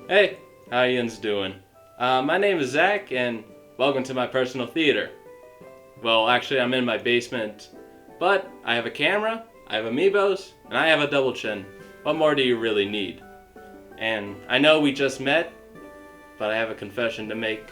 Hey, how yous doing? My name is Zach, and welcome to my personal theater. Well, actually, I'm in my basement, but I have a camera, I have amiibos, and I have a double chin. What more do you really need? And I know we just met, but I have a confession to make.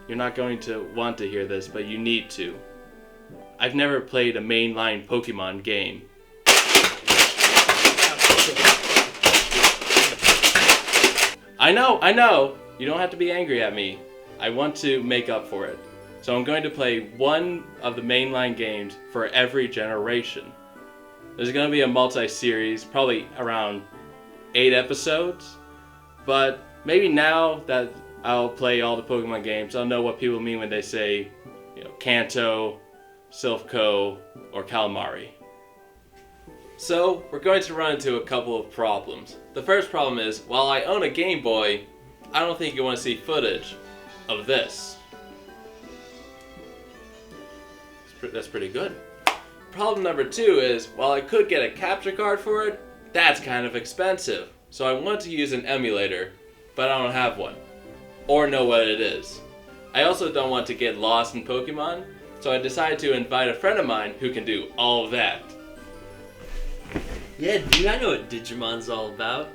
You're not going to want to hear this, but you need to. I've never played a mainline Pokemon game. I know. You don't have to be angry at me. I want to make up for it. So I'm going to play one of the mainline games for every generation. There's going to be a multi-series, probably around 8 episodes. But maybe now that I'll play all the Pokemon games, I'll know what people mean when they say, Kanto, Silph-Co, or Calamari. So, we're going to run into a couple of problems. The first problem is, while I own a Game Boy, I don't think you want to see footage of this. That's pretty good. Problem number 2 is, while I could get a capture card for it, that's kind of expensive. So I want to use an emulator, but I don't have one, or know what it is. I also don't want to get lost in Pokemon, so I decided to invite a friend of mine who can do all of that. Yeah, dude, I know what Digimon's all about.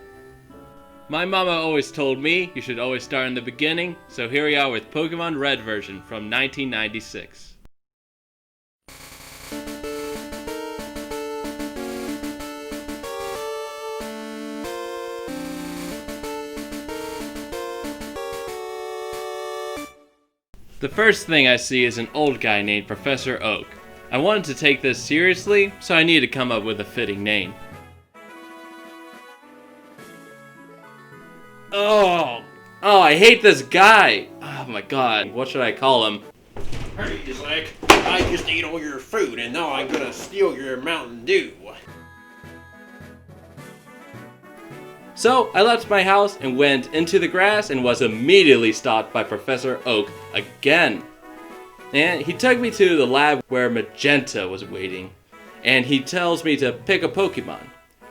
My mama always told me you should always start in the beginning, so here we are with Pokemon Red version from 1996. The first thing I see is an old guy named Professor Oak. I wanted to take this seriously, so I needed to come up with a fitting name. Oh, I hate this guy! Oh my god, what should I call him? Hey, Zach, I just ate all your food and now I'm gonna steal your Mountain Dew. So, I left my house and went into the grass and was immediately stopped by Professor Oak again. And he took me to the lab where Magenta was waiting. And he tells me to pick a Pokemon.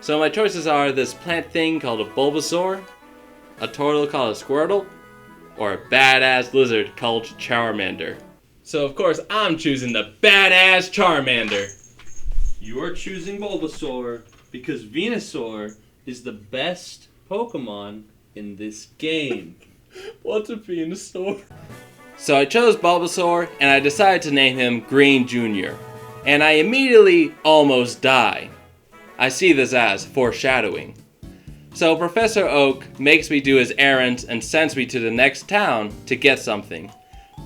So my choices are this plant thing called a Bulbasaur, a turtle called a Squirtle, or a badass lizard called Charmander. So of course I'm choosing the badass Charmander. You are choosing Bulbasaur because Venusaur is the best Pokemon in this game. What's a Venusaur? So I chose Bulbasaur and I decided to name him Green Jr. And I immediately almost die. I see this as foreshadowing. So Professor Oak makes me do his errands and sends me to the next town to get something.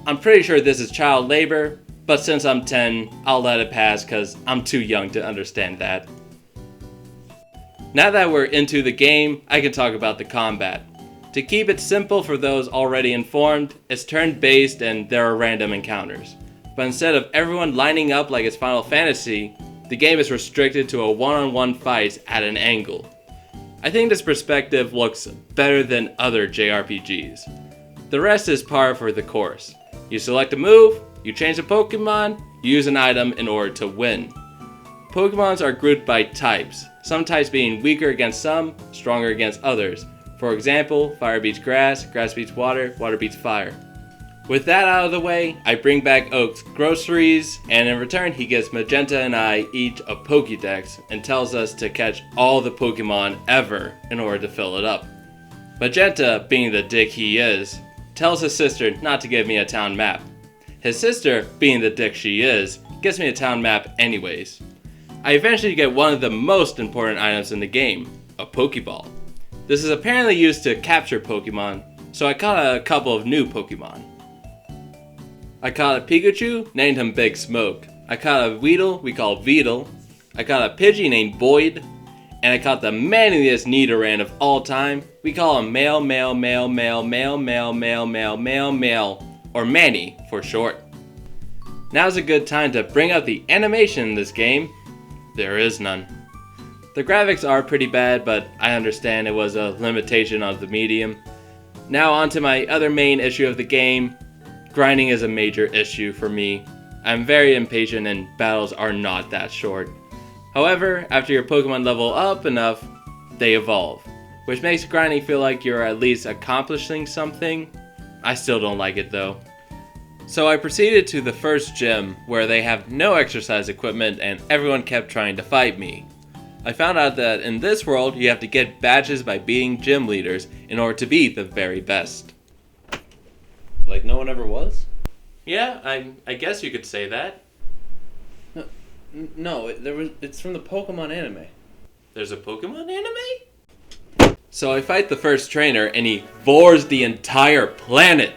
I'm pretty sure this is child labor, but since I'm 10, I'll let it pass because I'm too young to understand that. Now that we're into the game, I can talk about the combat. To keep it simple for those already informed, it's turn-based and there are random encounters. But instead of everyone lining up like it's Final Fantasy, the game is restricted to a one-on-one fight at an angle. I think this perspective looks better than other JRPGs. The rest is par for the course. You select a move, you change a Pokemon, you use an item in order to win. Pokemons are grouped by types, some types being weaker against some, stronger against others. For example, fire beats grass, grass beats water, water beats fire. With that out of the way, I bring back Oak's groceries, and in return he gives Magenta and I each a Pokédex and tells us to catch all the Pokemon ever in order to fill it up. Magenta, being the dick he is, tells his sister not to give me a town map. His sister, being the dick she is, gives me a town map anyways. I eventually get one of the most important items in the game, a Pokeball. This is apparently used to capture Pokemon, so I caught a couple of new Pokemon. I caught a Pikachu, named him Big Smoke. I caught a Weedle, we call Veedle. I caught a Pidgey named Boyd. And I caught the manliest Nidoran of all time. We call him Male, or Manny for short. Now's a good time to bring up the animation in this game. There is none. The graphics are pretty bad, but I understand it was a limitation of the medium. Now onto my other main issue of the game. Grinding is a major issue for me. I'm very impatient and battles are not that short. However, after your Pokemon level up enough, they evolve. which makes grinding feel like you're at least accomplishing something. I still don't like it though. So I proceeded to the first gym where they have no exercise equipment and everyone kept trying to fight me. I found out that in this world you have to get badges by beating gym leaders in order to be the very best. Like no one ever was? Yeah, I guess you could say that. No, it's from the Pokemon anime. There's a Pokemon anime? So I fight the first trainer and he vores the entire planet.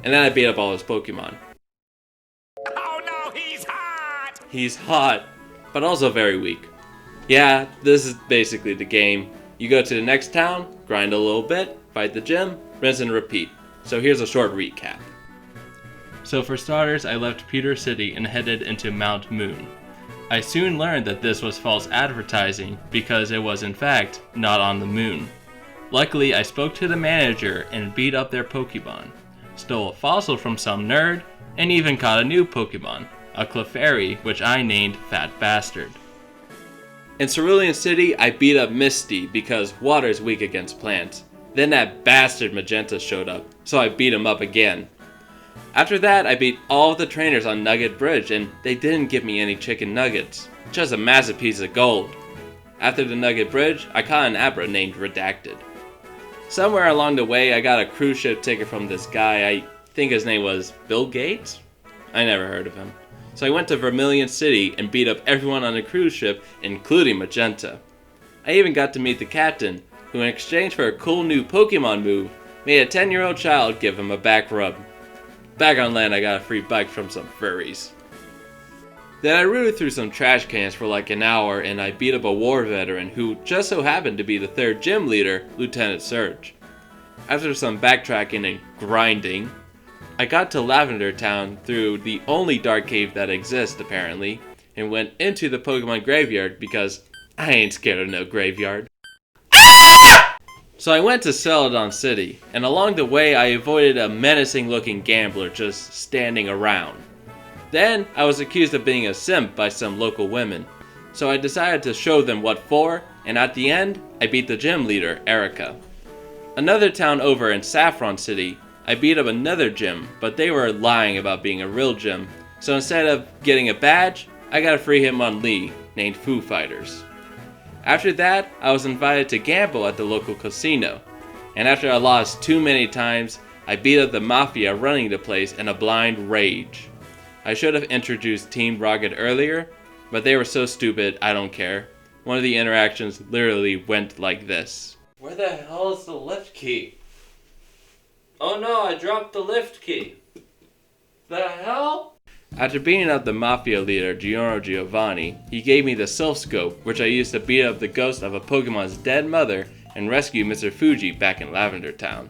And then I beat up all his Pokemon. Oh no, he's hot! He's hot, but also very weak. Yeah, this is basically the game. You go to the next town, grind a little bit, fight the gym, rinse and repeat. So here's a short recap. So for starters, I left Pewter City and headed into Mount Moon. I soon learned that this was false advertising because it was in fact not on the moon. Luckily, I spoke to the manager and beat up their Pokemon, stole a fossil from some nerd, and even caught a new Pokemon, a Clefairy, which I named Fat Bastard. In Cerulean City, I beat up Misty because water is weak against plants. Then that bastard Magenta showed up, so I beat him up again. After that, I beat all of the trainers on Nugget Bridge, and they didn't give me any chicken nuggets, just a massive piece of gold. After the Nugget Bridge, I caught an Abra named Redacted. Somewhere along the way, I got a cruise ship ticket from this guy. I think his name was Bill Gates? I never heard of him. So I went to Vermilion City and beat up everyone on the cruise ship, including Magenta. I even got to meet the captain, who in exchange for a cool new Pokemon move, made a 10-year-old child give him a back rub. Back on land, I got a free bike from some furries. Then I rooted through some trash cans for like an hour and I beat up a war veteran who just so happened to be the third gym leader, Lieutenant Surge. After some backtracking and grinding, I got to Lavender Town through the only dark cave that exists apparently, and went into the Pokemon graveyard because I ain't scared of no graveyard. So I went to Celadon City, and along the way I avoided a menacing looking gambler just standing around. Then I was accused of being a simp by some local women, so I decided to show them what for, and at the end, I beat the gym leader, Erica. Another town over in Saffron City, I beat up another gym, but they were lying about being a real gym, so instead of getting a badge, I got a free Hitmonlee named Foo Fighters. After that, I was invited to gamble at the local casino, and after I lost too many times, I beat up the mafia running the place in a blind rage. I should have introduced Team Rocket earlier, but they were so stupid I don't care. One of the interactions literally went like this. Where the hell is the lift key? Oh no, I dropped the lift key. The hell? After beating up the mafia leader, Giorno Giovanni, he gave me the Sylph Scope, which I used to beat up the ghost of a Pokemon's dead mother and rescue Mr. Fuji back in Lavender Town.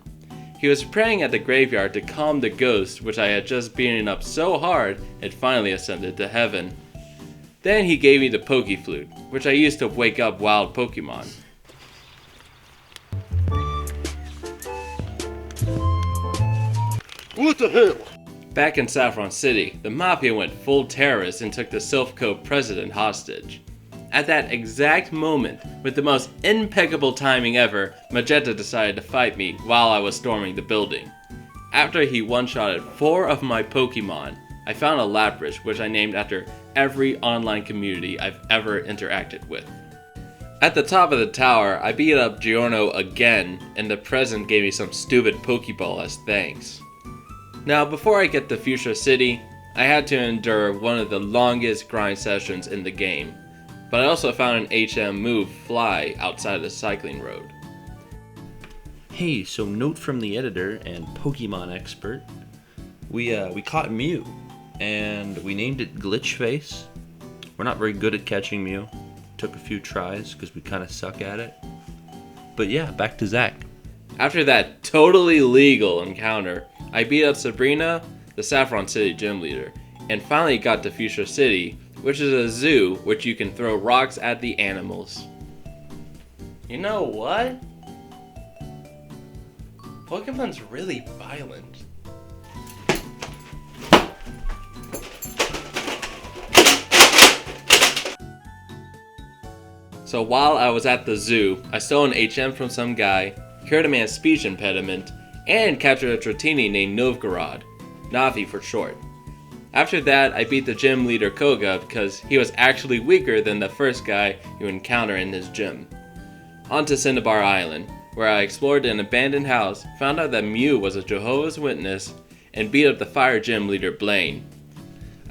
He was praying at the graveyard to calm the ghost, which I had just beaten up so hard it finally ascended to heaven. Then he gave me the Poke Flute, which I used to wake up wild Pokemon. What the hell? Back in Saffron City, the Mafia went full terrorist and took the Sylph Coat president hostage. At that exact moment, with the most impeccable timing ever, Magenta decided to fight me while I was storming the building. After he one-shotted 4 of my Pokemon, I found a Lapras, which I named after every online community I've ever interacted with. At the top of the tower, I beat up Giorno again, and the president gave me some stupid Pokeball as thanks. Now, before I get to Fuchsia City, I had to endure one of the longest grind sessions in the game, but I also found an HM move, Fly, outside the cycling road. Hey, so note from the editor and Pokemon expert. We caught Mew, and we named it Glitchface. We're not very good at catching Mew. Took a few tries because we kind of suck at it. But yeah, back to Zach. After that totally legal encounter, I beat up Sabrina, the Saffron City gym leader, and finally got to Fuchsia City, which is a zoo which you can throw rocks at the animals. You know what? Pokemon's really violent. So while I was at the zoo, I stole an HM from some guy, cured a man's speech impediment, and captured a Trotini named Novgorod, Navi for short. After that, I beat the gym leader Koga because he was actually weaker than the first guy you encounter in his gym. On to Cinderbar Island, where I explored an abandoned house, found out that Mew was a Jehovah's Witness, and beat up the fire gym leader Blaine.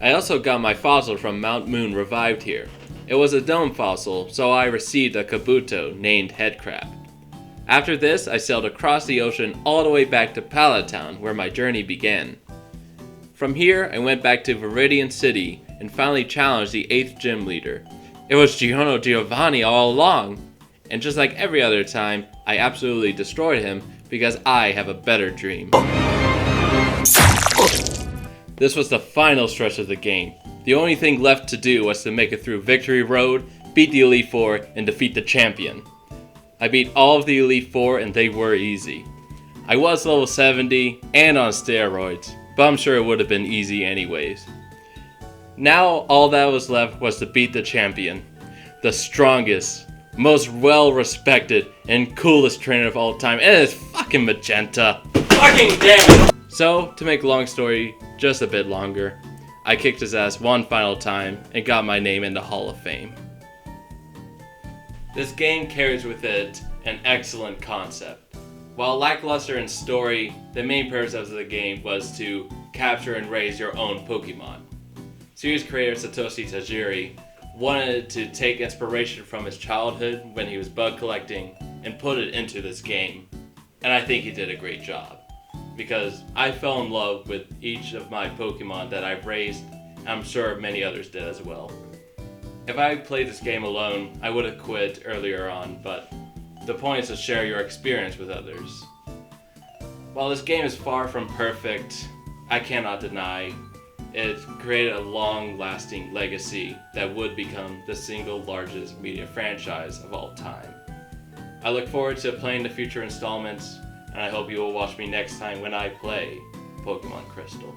I also got my fossil from Mount Moon revived here. It was a dome fossil, so I received a Kabuto named Headcrab. After this, I sailed across the ocean all the way back to Pallet Town, where my journey began. From here, I went back to Viridian City and finally challenged the 8th gym leader. It was Giovanni all along! And just like every other time, I absolutely destroyed him because I have a better dream. This was the final stretch of the game. The only thing left to do was to make it through Victory Road, beat the Elite Four, and defeat the champion. I beat all of the Elite Four and they were easy. I was level 70 and on steroids, but I'm sure it would have been easy anyways. Now all that was left was to beat the champion. The strongest, most well-respected, and coolest trainer of all time, and it's fucking Magenta. Fucking damn it! So, to make a long story just a bit longer, I kicked his ass one final time and got my name in the Hall of Fame. This game carries with it an excellent concept. While lackluster in story, the main purpose of the game was to capture and raise your own Pokémon. Series creator Satoshi Tajiri wanted to take inspiration from his childhood when he was bug collecting and put it into this game. And I think he did a great job, because I fell in love with each of my Pokemon that I've raised, and I'm sure many others did as well. If I played this game alone, I would have quit earlier on, but the point is to share your experience with others. While this game is far from perfect, I cannot deny it created a long-lasting legacy that would become the single largest media franchise of all time. I look forward to playing the future installments, and I hope you will watch me next time when I play Pokemon Crystal.